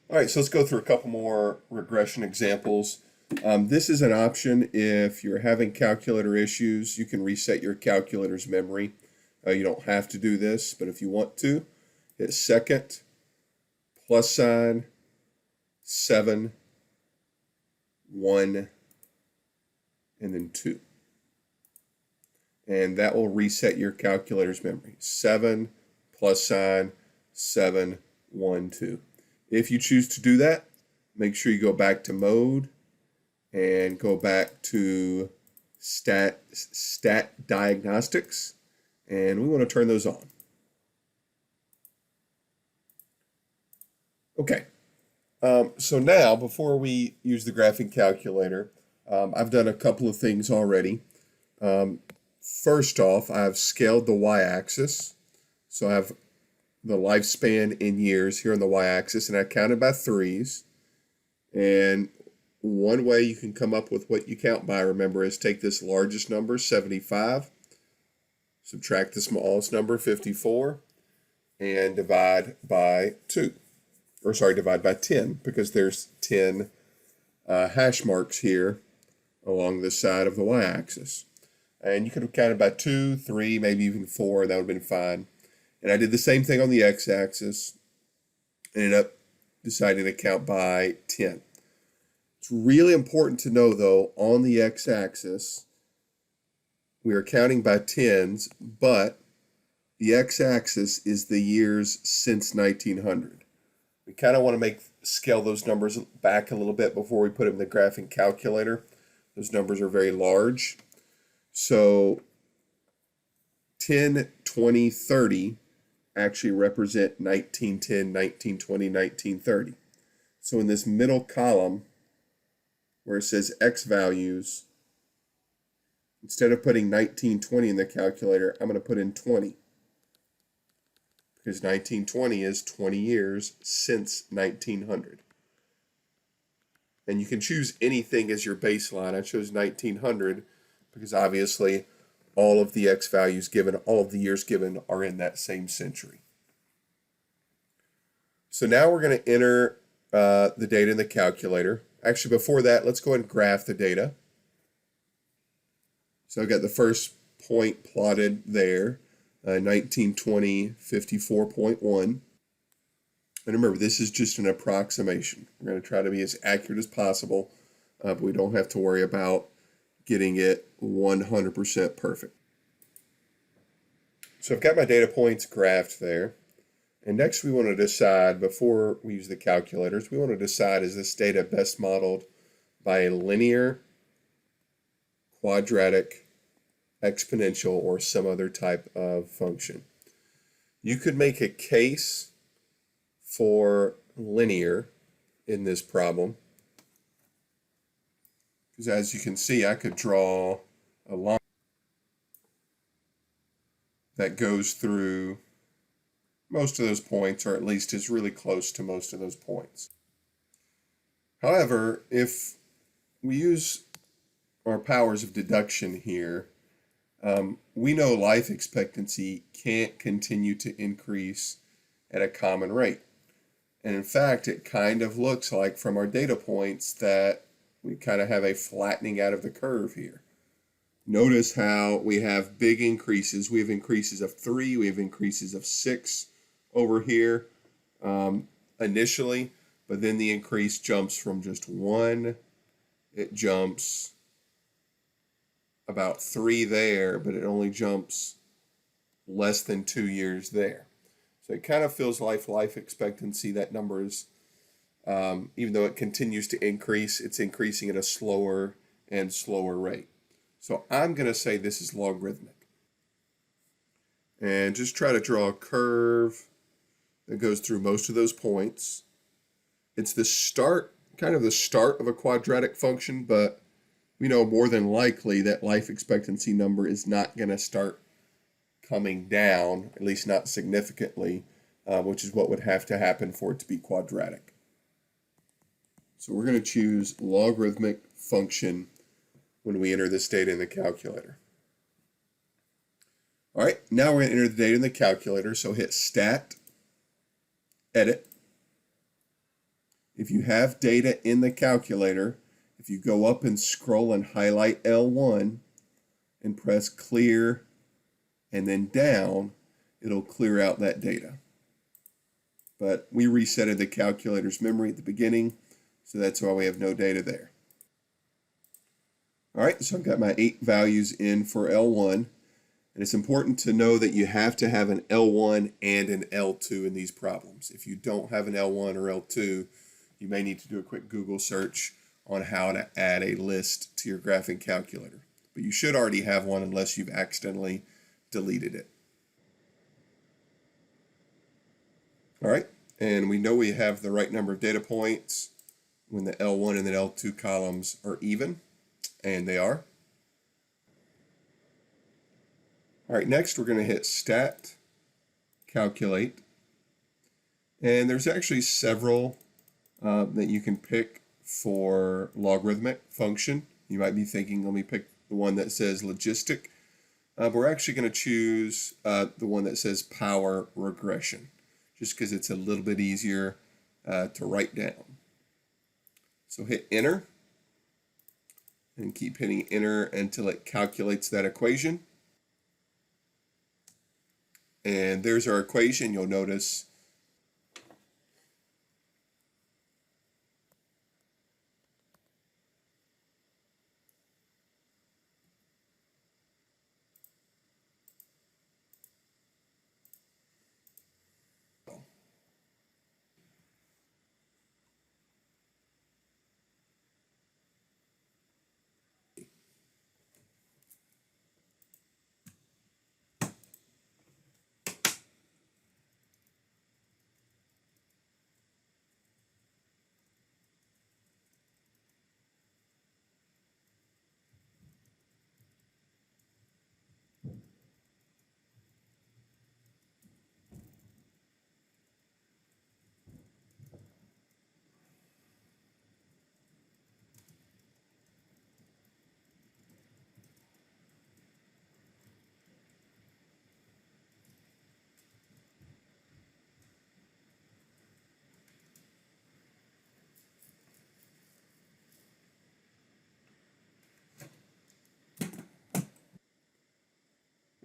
All right, so let's go through a couple more regression examples. This is an option if you're having calculator issues. You can reset your calculator's memory. You don't have to do this, but if you want to, hit second, plus sign, 7, 1, and then 2. And that will reset your calculator's memory. 7, plus sign, 7, 1, 2. If you choose to do that, make sure you go back to mode and go back to stat diagnostics, and we want to turn those on. Okay, so now before we use the graphing calculator, I've done a couple of things already. First off, I've scaled the y-axis, so I have the lifespan in years here on the y-axis, and I counted by threes. And one way you can come up with what you count by, remember, is take this largest number, 75, subtract the smallest number, 54, and divide by 2. Or sorry, divide by 10, because there's 10 hash marks here along the side of the y-axis. And you could have counted by 2, 3, maybe even 4, and that would have been fine. And I did the same thing on the x-axis. Ended up deciding to count by 10. It's really important to know, though, on the x-axis, we are counting by tens, but the x-axis is the years since 1900. We kind of want to scale those numbers back a little bit before we put them in the graphing calculator. Those numbers are very large. So 10, 20, 30 actually represent 1910, 1920, 1930. So in this middle column where it says X values, instead of putting 1920 in the calculator, I'm going to put in 20. Because 1920 is 20 years since 1900. And you can choose anything as your baseline. I chose 1900 because obviously all of the X values given, all of the years given are in that same century. So now we're going to enter the data in the calculator. Actually, before that, let's go ahead and graph the data. So I've got the first point plotted there, 1920, 54.1. And remember, this is just an approximation. We're going to try to be as accurate as possible, but we don't have to worry about getting it 100% perfect. So I've got my data points graphed there. And next we want to decide, before we use the calculators, we want to decide, is this data best modeled by a linear, quadratic, exponential, or some other type of function. You could make a case for linear in this problem, because as you can see, I could draw a line that goes through most of those points, or at least is really close to most of those points. However, if we use our powers of deduction here, we know life expectancy can't continue to increase at a common rate. And in fact, it kind of looks like from our data points that we kind of have a flattening out of the curve here. Notice how we have big increases. We have increases of 3, we have increases of 6 over here initially, but then the increase jumps from just 1, it jumps about 3 there, but it only jumps less than 2 years there. So it kind of feels like life expectancy, that number is, even though it continues to increase, it's increasing at a slower and slower rate. So I'm going to say this is logarithmic. And just try to draw a curve that goes through most of those points. It's the start, kind of the start of a quadratic function, but we know more than likely that life expectancy number is not going to start coming down, at least not significantly, which is what would have to happen for it to be quadratic. So we're going to choose logarithmic function when we enter this data in the calculator. All right, now we're going to enter the data in the calculator, so hit Stat, Edit, If you have data in the calculator, if you go up and scroll and highlight L1 and press clear and then down, it'll clear out that data. But we resetted the calculator's memory at the beginning, so that's why we have no data there. All right, so I've got my 8 values in for L1, and it's important to know that you have to have an L1 and an L2 in these problems. If you don't have an L1 or L2, you may need to do a quick Google search on how to add a list to your graphing calculator. But you should already have one unless you've accidentally deleted it. All right, and we know we have the right number of data points when the L1 and the L2 columns are even, and they are. All right, next we're going to hit Stat, Calculate, and there's actually several that you can pick for logarithmic function. You might be thinking, let me pick the one that says logistic. We're actually going to choose the one that says power regression, just because it's a little bit easier to write down. So hit enter and keep hitting enter until it calculates that equation. And there's our equation. You'll notice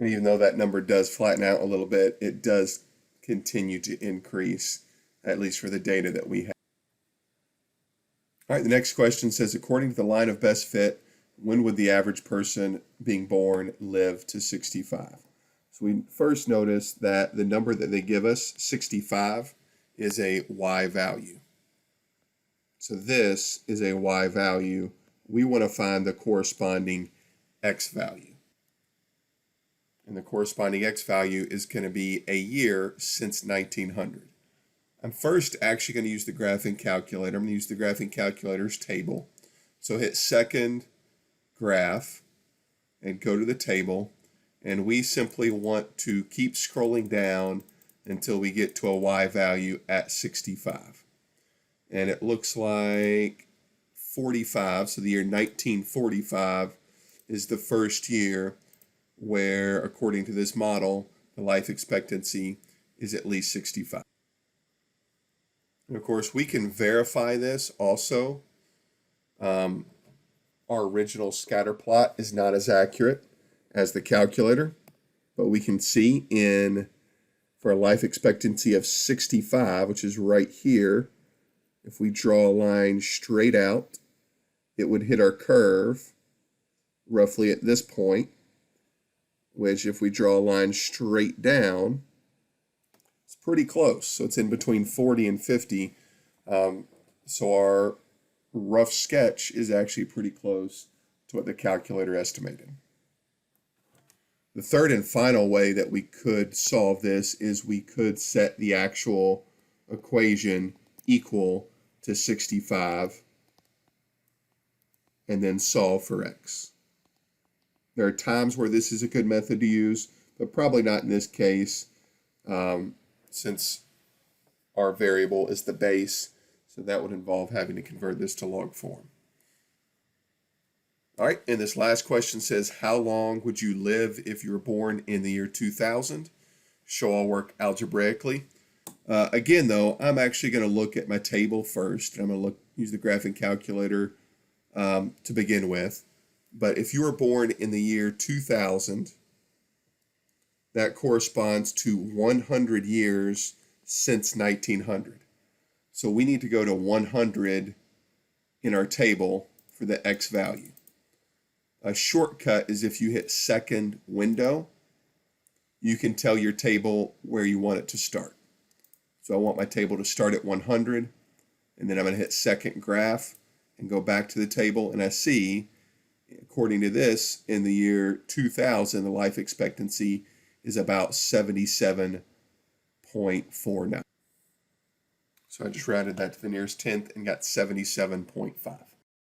and even though that number does flatten out a little bit, it does continue to increase, at least for the data that we have. All right, the next question says, according to the line of best fit, when would the average person being born live to 65? So we first notice that the number that they give us, 65, is a Y value. So this is a Y value. We want to find the corresponding X value. And the corresponding X value is going to be a year since 1900. I'm first actually going to use the graphing calculator. I'm going to use the graphing calculator's table. So hit second graph and go to the table. And we simply want to keep scrolling down until we get to a Y value at 65. And it looks like 45, so the year 1945 is the first year where, according to this model, the life expectancy is at least 65. And of course, we can verify this also. Our original scatter plot is not as accurate as the calculator, but we can see for a life expectancy of 65, which is right here, if we draw a line straight out, it would hit our curve roughly at this point, which if we draw a line straight down, it's pretty close. So it's in between 40 and 50. So our rough sketch is actually pretty close to what the calculator estimated. The third and final way that we could solve this is we could set the actual equation equal to 65 and then solve for X. There are times where this is a good method to use, but probably not in this case, since our variable is the base, so that would involve having to convert this to log form. All right, and this last question says, how long would you live if you were born in the year 2000? Show all work algebraically. Again, though, I'm actually going to look at my table first. I'm going to use the graphing calculator to begin with. But if you were born in the year 2000, that corresponds to 100 years since 1900. So we need to go to 100 in our table for the X value. A shortcut is if you hit second window, you can tell your table where you want it to start. So I want my table to start at 100, and then I'm going to hit second graph and go back to the table, and I see, according to this, in the year 2000, the life expectancy is about 77.49. So I just rounded that to the nearest tenth and got 77.5.